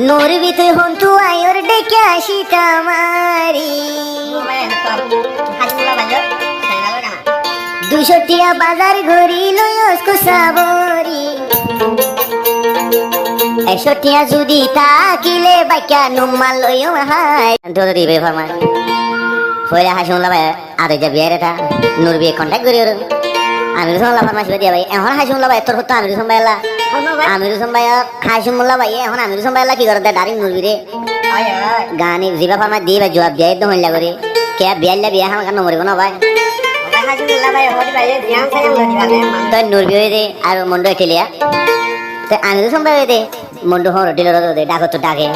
নোরবি তুই হন্তু আয়র ডেকে আসি তামারি 200 টিয়া বাজার ঘুরি লয়স্কু সাবরি 100 টিয়া যদি তাকিলে বাইকা নুমাল লয় হাই তোর দিবে ফরমাস ফয়লা হাসুন লাবা আরে যা বিয়ারে তা নোরবি কন্টাক্ট করি আমি রুসম লাফার মাস দিয়া ভাই এখন হাসুন লাবা তোর হতো আমি রুসম ভাইলা আমি রুসম ভাই হাসুন মোল্লা ভাই এখন আমি রুসম ভাইলা কি করে দাঁড়ি নুরবি রে গানি জিবা ফরমাস দিয়ে ভাই জবাব দিয়ে একদম হইলা করে কে বিয়াল্লা বিয়া আমার কান মরিব না ভাই তো নুরবি হয়ে দে আর মন্ডু ঠেলিয়া তো আমি রুসম ভাই হয়ে দে মন্ডু হর টিলর দে ডাকো তো ডাকে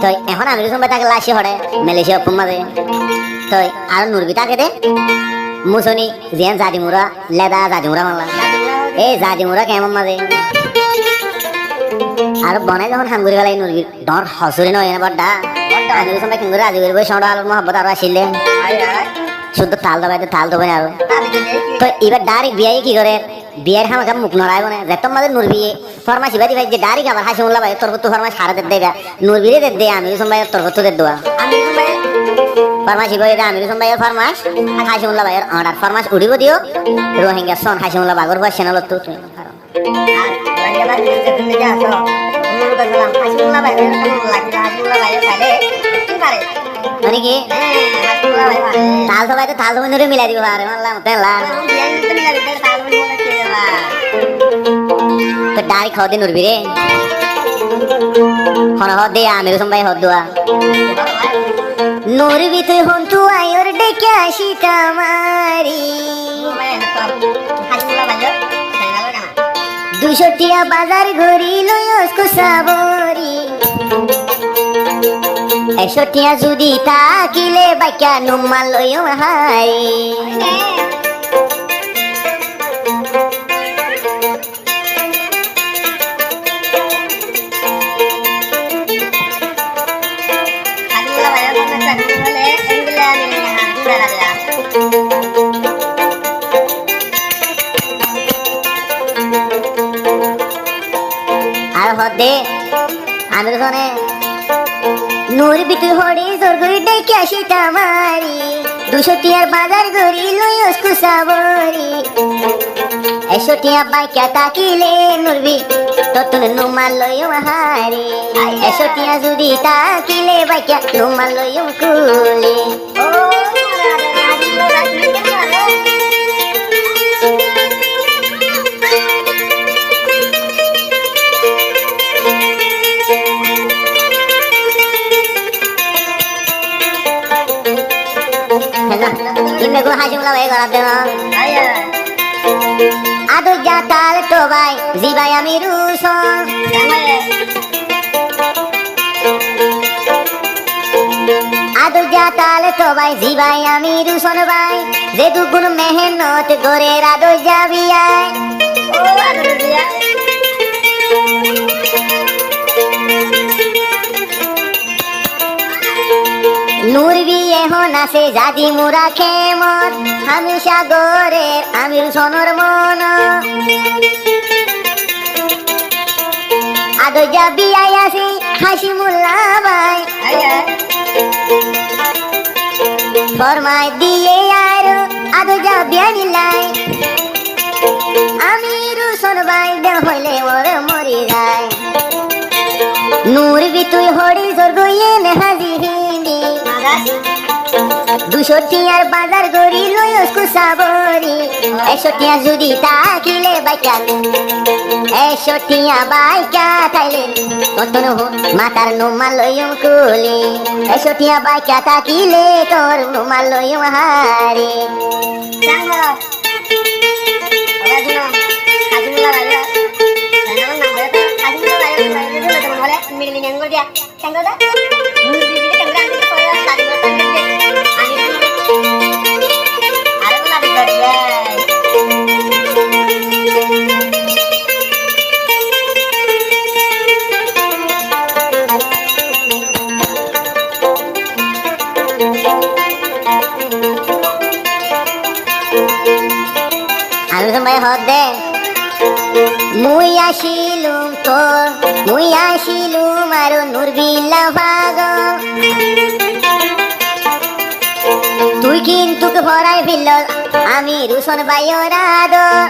তো এখন আমি রুসম ভাই তাকে লাশি হড়ে মালয়েশিয়া ফুম্মা দে তো আর নুরবি তাকে দে মুসনি জিয়ান জাদিমুরা লেদা জাদিমুরা মাল্লা এই জাদিমুরা কেমন মাঝে আর বনাই যখন হাঙ্গুরি গেলাই নুরবি ডর হসুরি নয় না বড়টা আমি সময় কিঙ্গুরি আজি করিব সন্ডা আলুর মহব্বত আর আসিলে শুদ্ধ তাল দবাইতে তাল দবাই আর তো এবার ডাইরেক্ট বিয়াই কি করে বিয়ের খামাকা মুখ নড়াইব না যেতম মাঝে নুরবি ফরমাসি বাদি ভাই যে ডাইরেক্ট আবার হাসি মোল্লা ভাই তোর তো ফরমাস হারা দেবা নুরবিরে দে আমি সময় তোর তো দেওয়া ফরমাসি ভাই আমি ভাই ফরমাস হাসিমুল্লাহ ভাইয়ের অর্ডার ফরমাস উড়িব দিও রোহিঙ্গা সন হাসিমুল্লাহ বাগর বসে না তো তুমি মানে কি তাল সবাই তো তাল তুমি ধরে মিলাই দিব আরে মাল্লা তেলা তো ডাইরেক্ট খাওয়া দিন উড়বি রে হন হদ দে আমি ভাই হদ দোয়া নোরবি তুই হন্তু আয়র ডেকে আসি তামারি 200 টিয়া বাজার ঘুরি লয়স্কু সাবরি 100 টিয়া যদি তাকিলে বাইকা নুমাল লয় হাই আর হদে আমি তো নুরবি তুই হড়ি জোর করে ডেকে আসি তামারি 200 টিয়ার বাজার ঘুরি লয়স্কু সাবরি 100 টিয়া বাইকা তাকিলে নুরবি ততন নুমাল লয় হারি 100 টিয়া যদি তাকিলে বাইকা নুমাল লয় কুলি ইমে গো হাসিমুল্লাহ ভাই গড়া দেন আদো জাতাল তো ভাই জি ভাই আমি রুসন আদো জাতাল তো ভাই জি ভাই আমি রুসন ভাই যে দুগুণ মেহনত করে আদো যাবি আয় ও আদো দিয়া নুরবি এখন আছে জাদি মুরা খেমত আমি সাগরের আমির সনর মন আদো যাবি আয়াসি হাসিমুল্লাহ ভাই ফরমাই দিয়ে আর আদো যাবি আনিলাই আমির সন ভাই দে হইলে ওর মরি যায় নুরবি তুই হড়ি জোর গইয়ে নেহাজি হিন্দি 200 টিয়ার বাজার গড়ি লয়স্কু সাবরি 100 টিয়া যদি তাকিলে বাইকা 100 টিয়া বাইকা তাইলে কতন মাতার নুমাল লয়ম কুলি 100 টিয়া বাইকা তাকিলে তোর নুমাল লয়ম হারি চাঙ্গা ওরা দিন হাজিমুল্লাহ ভাইয়া আমার নাম বলে হাজিমুল্লাহ ভাইয়া বলে মিলি নেঙ্গো দিয়া চাঙ্গা দা মুজি দিতে ক্যামেরা আনতে কইয়া সারি বলতে আমি আরে বলা বিকরি আমি তো ভাই হদ দে মুই আসিলুম তোর মুই আসি নূর বিল্লা পাগল তুই কিন্তু ভরাই ফিরল আমি রুশন ভাইয়ের আদর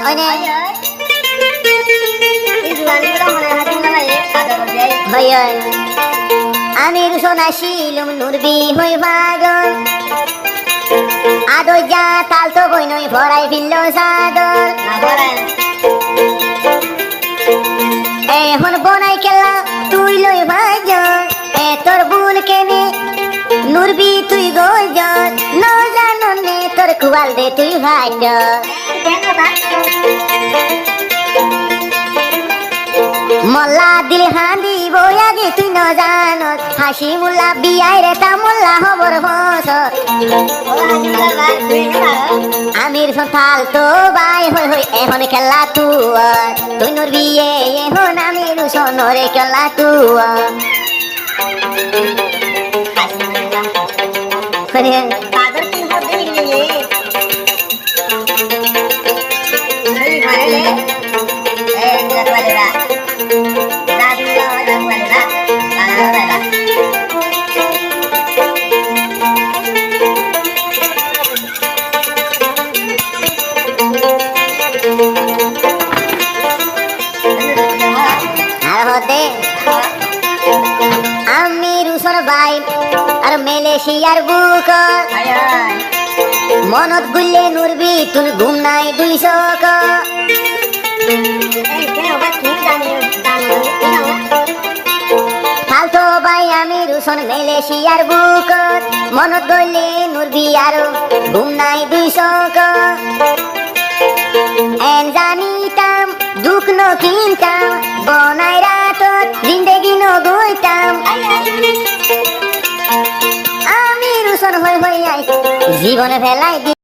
আমি রুশন আসিলুম নুরবি হই পাগল আদর যা তাল তো বই নই ভরাই ফিরল সাদর এখন বনাই খেলা তুই লই ভাজ তোর বুল কেনে নুরবি তুই গোজ ন জানো নে তোর কুয়াল দে তুই ভাজ মল্লা দিলে হাঁদি বই আগে তুই ন জানো হাসি মুল্লা বিয়াই রে তা মোল্লা হবর হস আমির থাল তো বাই হই হই এখন খেলা তুই নোর বিয়ে এখন আমির সোনরে খেলা আমি রুশন ভাই আর মালয়েশিয়ার বুক মনত গুললে নুরবি তুই ঘুম নাই 200 ফালতো ভাই আমি রুশন মালয়েশিয়ার বুক মনত গুললে নুরবি আর ঘুম নাই 200 এন জানিতাম দুঃখ ন কিনতাম বনাই রাতত জিন্দেগি ন গইতাম আমি রুশন হই হই আই জীবনে ফেলাই